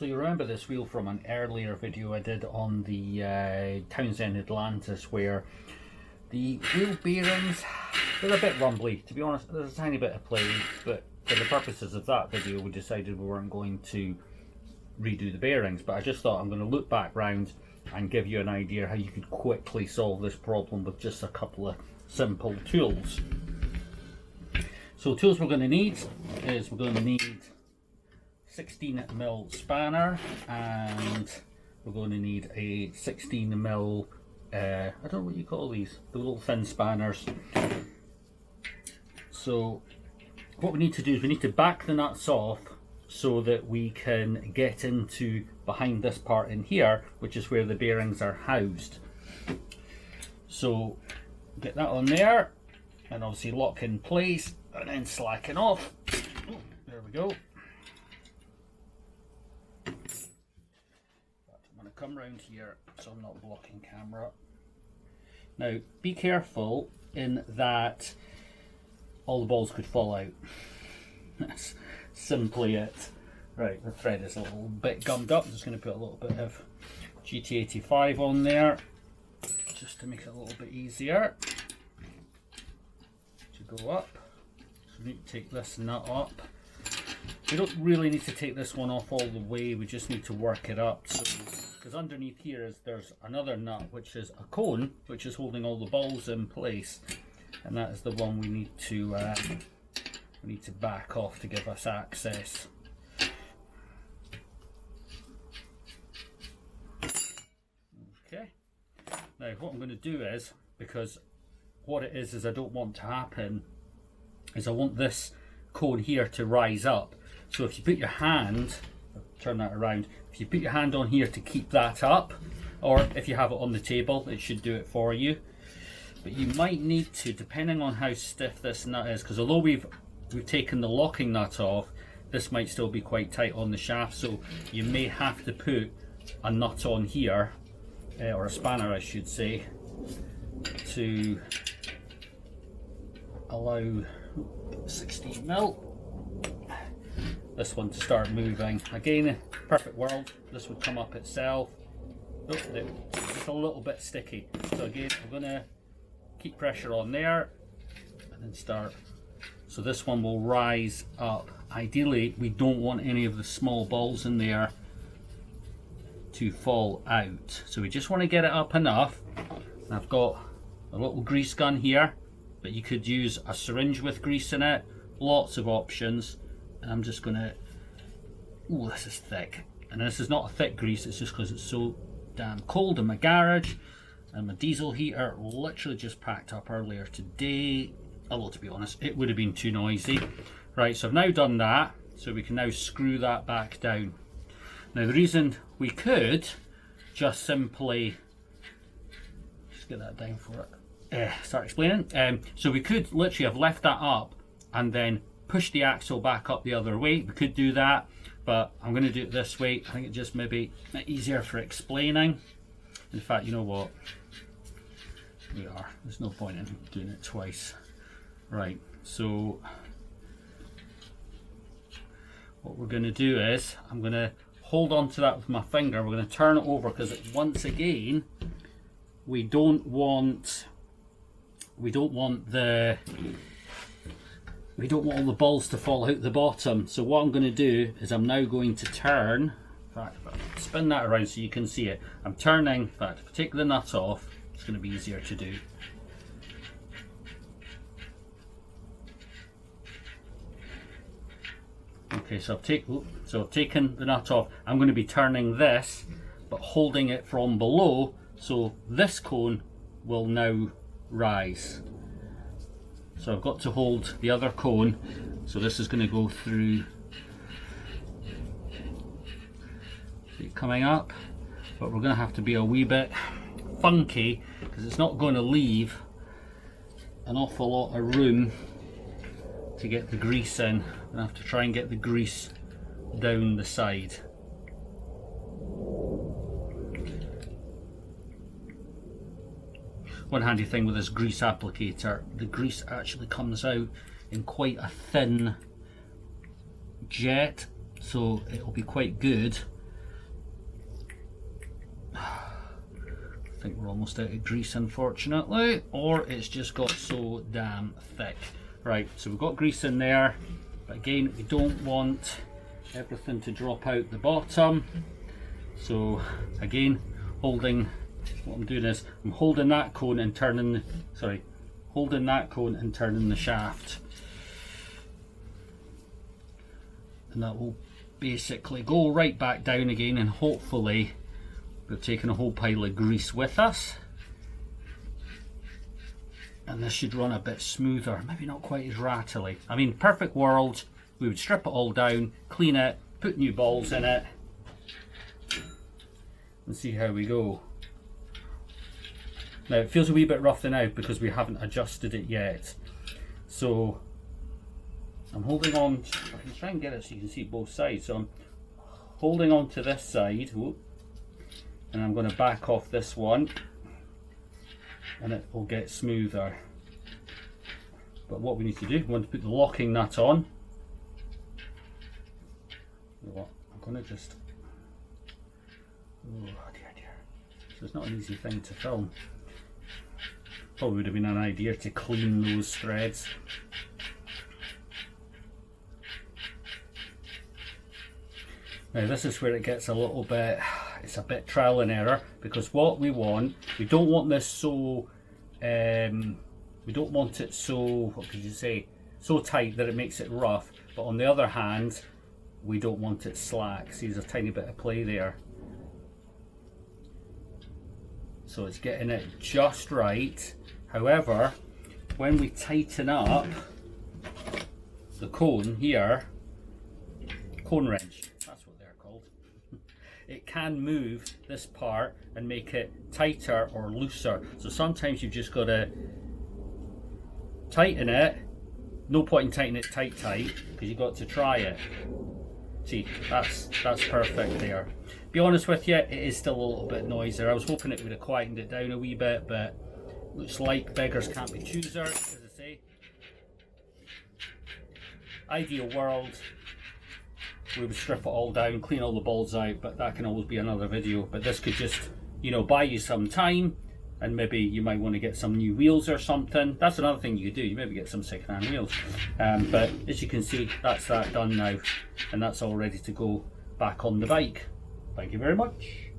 So you remember this wheel from an earlier video I did on the Townsend Atlantis, where the wheel bearings, they're a bit rumbly. To be honest, there's a tiny bit of play, but for the purposes of that video we decided we weren't going to redo the bearings. But I just thought I'm going to look back round and give you an idea how you could quickly solve this problem with just a couple of simple tools. So tools we're going to need is we're going to need 16mm spanner, and we're going to need a 16mm I don't know what you call these, the little thin spanners. So what we need to do is we need to back the nuts off so that we can get into behind this part in here, which is where the bearings are housed. So get that on there and obviously lock in place and then slacken off. Oh, there we go. I'm going to come round here so I'm not blocking camera. Now be careful in that all the balls could fall out. That's simply it. Right, the thread is a little bit gummed up. I'm just going to put a little bit of GT85 on there just to make it a little bit easier to go up. So we need to take this nut up. We don't really need to take this one off all the way, we just need to work it up. So, because underneath here there's another nut which is a cone which is holding all the balls in place, and that is the one we need to back off to give us access. Okay, now what I'm going to do is, because what it is I don't want to happen is I want this cone here to rise up. So if you put your hand, turn that around, if you put your hand on here to keep that up, or if you have it on the table, it should do it for you. But you might need to, depending on how stiff this nut is, because although we've taken the locking nut off, this might still be quite tight on the shaft, so you may have to put a nut on here, or a spanner I should say, to allow 16mm this one to start moving. Again, perfect world, this would come up itself. Oh, it's a little bit sticky, so again I'm going to keep pressure on there and then start. So this one will rise up. Ideally we don't want any of the small balls in there to fall out, so we just want to get it up enough. And I've got a little grease gun here, but you could use a syringe with grease in it, lots of options. And I'm just gonna, oh this is thick, and this is not a thick grease, it's just because it's so damn cold in my garage, and my diesel heater literally just packed up earlier today. Although to be honest it would have been too noisy. Right, so I've now done that, so we can now screw that back down. Now the reason we could just simply, just get that down for it, start explaining. So we could literally have left that up and then push the axle back up the other way. We could do that, but I'm going to do it this way. I think it just maybe easier for explaining. In fact, you know what? There's no point in doing it twice. Right, so what we're going to do is I'm going to hold on to that with my finger. We're going to turn it over because once again we don't want all the balls to fall out the bottom. So what I'm going to do is I'm now going to turn, in fact, spin that around so you can see it. I'm turning, in fact, if I take the nut off, it's going to be easier to do. Okay, so I've taken the nut off. I'm going to be turning this, but holding it from below, so this cone will now rise. So I've got to hold the other cone, so this is going to go through. See it coming up, but we're going to have to be a wee bit funky because it's not going to leave an awful lot of room to get the grease in. I'm going to have to try and get the grease down the side. One handy thing with this grease applicator, the grease actually comes out in quite a thin jet, so it'll be quite good think we're almost out of grease, unfortunately, or it's just got so damn thick. Right, so we've got grease in there, but again, we don't want everything to drop out the bottom. So again, what I'm doing is I'm holding that cone and turning, holding that cone and turning the shaft. And that will basically go right back down again, and hopefully we've taken a whole pile of grease with us. And this should run a bit smoother, maybe not quite as rattly. I mean, perfect world, we would strip it all down, clean it, put new balls in it, and see how we go. Now it feels a wee bit rough now because we haven't adjusted it yet. So I'm holding on, I can try and get it so you can see both sides. So I'm holding on to this side, and I'm going to back off this one, and it will get smoother. But what we need to do, we want to put the locking nut on. I'm going to just, oh dear. So it's not an easy thing to film. Probably would have been an idea to clean those threads. Now this is where it gets a little bit, it's a bit trial and error, because what we don't want this so, we don't want it so, what could you say, so tight that it makes it rough, but on the other hand, we don't want it slack. See, there's a tiny bit of play there. So it's getting it just right. However, when we tighten up the cone here, cone wrench, that's what they're called, it can move this part and make it tighter or looser. So sometimes you've just got to tighten it. No point in tightening it tight because you've got to try it. See, that's perfect there. Be honest with you, it is still a little bit noisier. I was hoping it would have quietened it down a wee bit, but looks like beggars can't be choosers, as I say. Ideal world, we would strip it all down, clean all the balls out, but that can always be another video. But this could just, you know, buy you some time, and maybe you might want to get some new wheels or something. That's another thing you could do, you maybe get some second-hand wheels. But as you can see, that's that done now, and that's all ready to go back on the bike. Thank you very much.